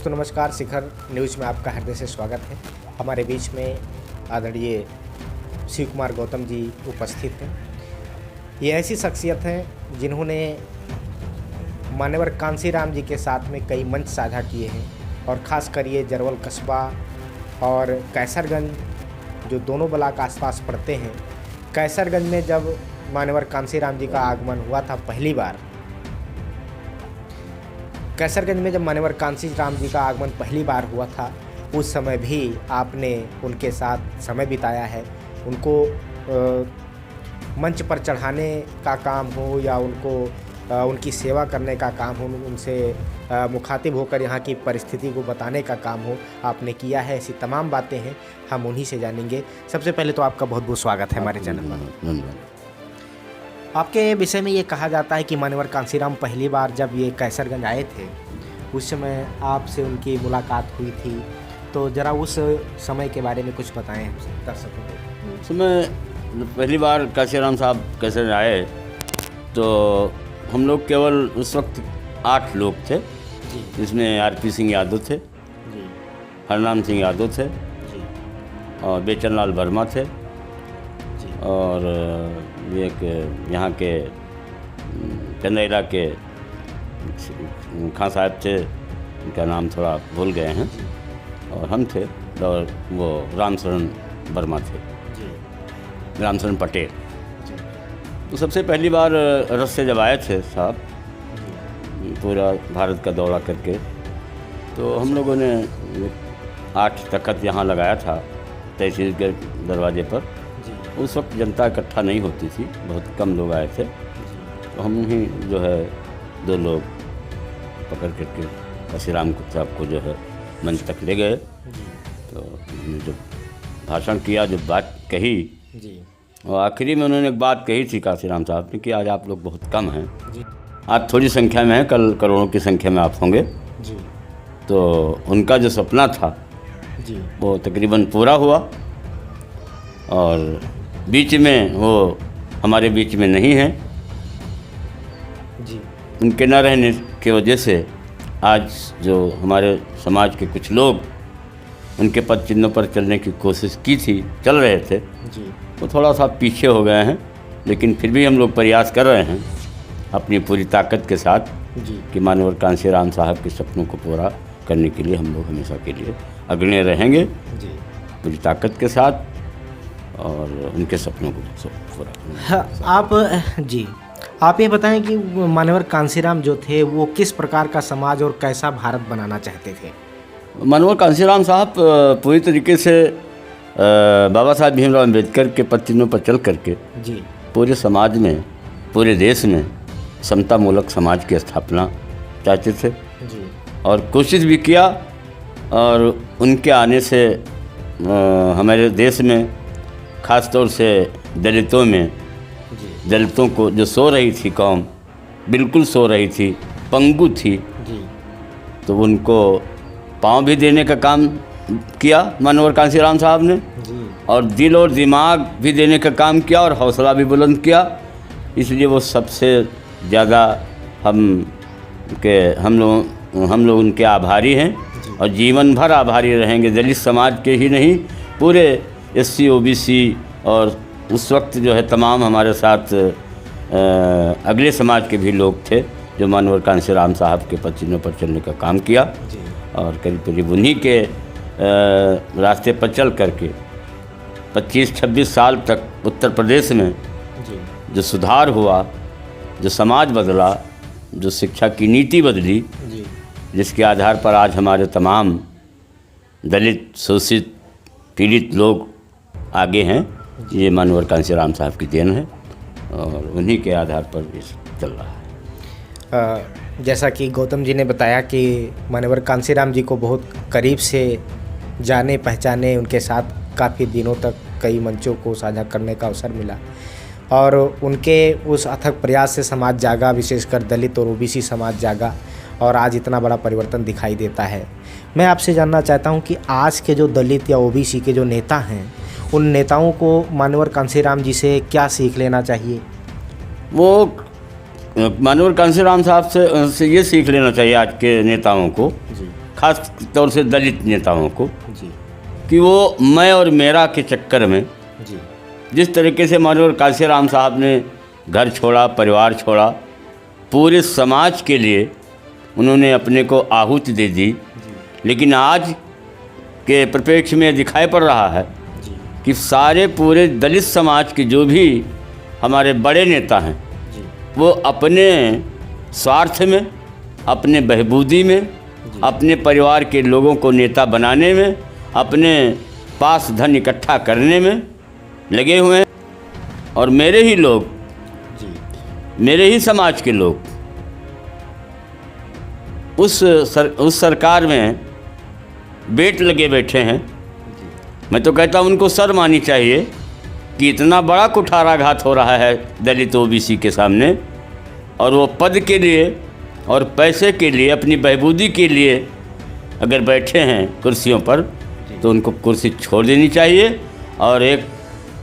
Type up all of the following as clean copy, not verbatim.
दोस्तों नमस्कार, शिखर न्यूज़ में आपका हृदय से स्वागत है। हमारे बीच में आदरणीय शिव कुमार गौतम जी उपस्थित हैं। ये ऐसी शख्सियत हैं जिन्होंने मान्यवर कांसीराम जी के साथ में कई मंच साझा किए हैं और ख़ासकर ये जरवल कस्बा और कैसरगंज जो दोनों ब्लॉक आसपास पड़ते हैं, कैसरगंज में जब मान्यवर कांसीराम जी का आगमन हुआ था पहली बार, कैसरगंज में जब मान्यवर कांसीराम जी का आगमन पहली बार हुआ था, उस समय भी आपने उनके साथ समय बिताया है। उनको मंच पर चढ़ाने का काम हो या उनकी सेवा करने का काम हो, उनसे मुखातिब होकर यहाँ की परिस्थिति को बताने का काम हो, आपने किया है। ऐसी तमाम बातें हैं, हम उन्हीं से जानेंगे। सबसे पहले तो आपका बहुत बहुत स्वागत है हमारे चैनल पर। आपके विषय में ये कहा जाता है कि मान्यवर कांसीराम पहली बार जब ये कैसरगंज आए थे, उस समय आपसे उनकी मुलाकात हुई थी, तो ज़रा उस समय के बारे में कुछ बताएं दर्शकों को। उस समय पहली बार कांसीराम साहब कैसरगंज आए तो हम लोग केवल उस वक्त 8 लोग थे, जिसमें आरपी सिंह यादव थे, हरनाम सिंह यादव थे और बेचन लाल वर्मा थे और एक यहाँ के चंदेरा के खां साहब थे, उनका नाम थोड़ा भूल गए हैं, और हम थे और वो रामशरण वर्मा थे, रामशरण पटेल। तो सबसे पहली बार रथ से जब आए थे साहब, पूरा भारत का दौरा करके, तो हम लोगों ने 8 तख्त यहाँ लगाया था तहसील के दरवाजे पर। उस वक्त जनता इकट्ठा नहीं होती थी, बहुत कम लोग आए थे, तो हम ही जो है 2 लोग पकड़ करके कांसीराम साहब को जो है मंच तक ले गए। तो उन्होंने जो भाषण किया, जो बात कही, और आखिरी में उन्होंने एक बात कही थी कांसीराम साहब ने कि आज आप लोग बहुत कम हैं, आज थोड़ी संख्या में हैं, कल करोड़ों की संख्या में आप होंगे। तो उनका जो सपना था वो तकरीबन पूरा हुआ, और बीच में वो हमारे बीच में नहीं है। उनके न रहने की वजह से आज जो हमारे समाज के कुछ लोग उनके पद चिन्हों पर चलने की कोशिश की थी, चल रहे थे, वो थोड़ा सा पीछे हो गए हैं। लेकिन फिर भी हम लोग प्रयास कर रहे हैं अपनी पूरी ताकत के साथ कि मान्यवर कांसीराम साहब के सपनों को पूरा करने के लिए हम लोग हमेशा के लिए अग्रणी रहेंगे पूरी ताकत के साथ, और उनके सपनों को पूरा। आप ये बताएं कि मान्यवर कांसीराम जो थे वो किस प्रकार का समाज और कैसा भारत बनाना चाहते थे। मान्यवर कांसीराम साहब पूरी तरीके से बाबा साहब भीमराव अम्बेडकर के पद चिन्हों पर चल करके पूरे समाज में, पूरे देश में समतामूलक समाज की स्थापना चाहते थे, और कोशिश भी किया। और उनके आने से हमारे देश में ख़ास तौर से दलितों में, दलितों को जो सो रही थी कौम, बिल्कुल सो रही थी, पंगु थी, तो उनको पाँव भी देने का काम किया मान्यवर कांसीराम साहब ने, और दिल और दिमाग भी देने का काम किया, और हौसला भी बुलंद किया। इसलिए वो सबसे ज़्यादा हम लोग उनके आभारी हैं, और जीवन भर आभारी रहेंगे। दलित समाज के ही नहीं, पूरे SC OBC और उस वक्त जो है तमाम हमारे साथ अगले समाज के भी लोग थे जो मान्यवर कांसीराम साहब के पद चिन्हों पर चलने का काम किया, और करीब करीब उन्हीं के रास्ते पर चल करके 25-26 साल तक उत्तर प्रदेश में जो सुधार हुआ, जो समाज बदला, जो शिक्षा की नीति बदली, जिसके आधार पर आज हमारे तमाम दलित, शोषित, पीड़ित लोग आगे हैं, ये मान्यवर कांसीराम साहब की देन है, और उन्हीं के आधार पर भी चल रहा है। जैसा कि गौतम जी ने बताया कि मान्यवर कांसीराम जी को बहुत करीब से जाने पहचाने, उनके साथ काफ़ी दिनों तक कई मंचों को साझा करने का अवसर मिला, और उनके उस अथक प्रयास से समाज जागा, विशेषकर दलित और OBC समाज जागा, और आज इतना बड़ा परिवर्तन दिखाई देता है। मैं आपसे जानना चाहता हूं कि आज के जो दलित या OBC के जो नेता हैं, उन नेताओं को मान्यवर कांसीराम जी से क्या सीख लेना चाहिए। वो मान्यवर कांसीराम साहब से ये सीख लेना चाहिए आज के नेताओं को, खास तौर से दलित नेताओं को जी कि वो मैं और मेरा के चक्कर में जी जिस तरीके से माननीय कांशीराम साहब ने घर छोड़ा, परिवार छोड़ा, पूरे समाज के लिए उन्होंने अपने को आहुति दे दी। लेकिन आज के परिप्रेक्ष्य में दिखाई पड़ रहा है जी कि सारे पूरे दलित समाज के जो भी हमारे बड़े नेता हैं जी वो अपने स्वार्थ में, अपने बहबूदी में, अपने परिवार के लोगों को नेता बनाने में, अपने पास धन इकट्ठा करने में लगे हुए हैं। और मेरे ही लोग, जी मेरे ही समाज के लोग उस सरकार में बेट लगे बैठे हैं। मैं तो कहता हूँ उनको शर्म आनी चाहिए कि इतना बड़ा कुठाराघात हो रहा है दलित ओबीसी के सामने, और वो पद के लिए और पैसे के लिए, अपनी बहबूदी के लिए अगर बैठे हैं कुर्सियों पर तो उनको कुर्सी छोड़ देनी चाहिए। और एक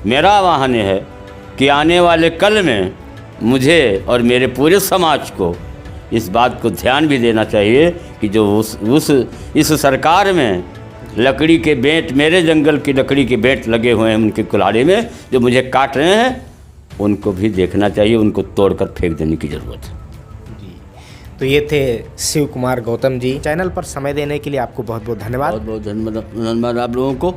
मेरा आह्वान है कि आने वाले कल में मुझे और मेरे पूरे समाज को इस बात को ध्यान भी देना चाहिए कि जो इस सरकार में लकड़ी के बेंट, मेरे जंगल की लकड़ी के बेंट लगे हुए हैं उनके कुल्हाड़े में, जो मुझे काट रहे हैं, उनको भी देखना चाहिए, उनको तोड़कर फेंक देने की ज़रूरत है। तो ये थे शिव कुमार गौतम जी। चैनल पर समय देने के लिए आपको बहुत बहुत धन्यवाद। बहुत बहुत धन्यवाद आप लोगों को।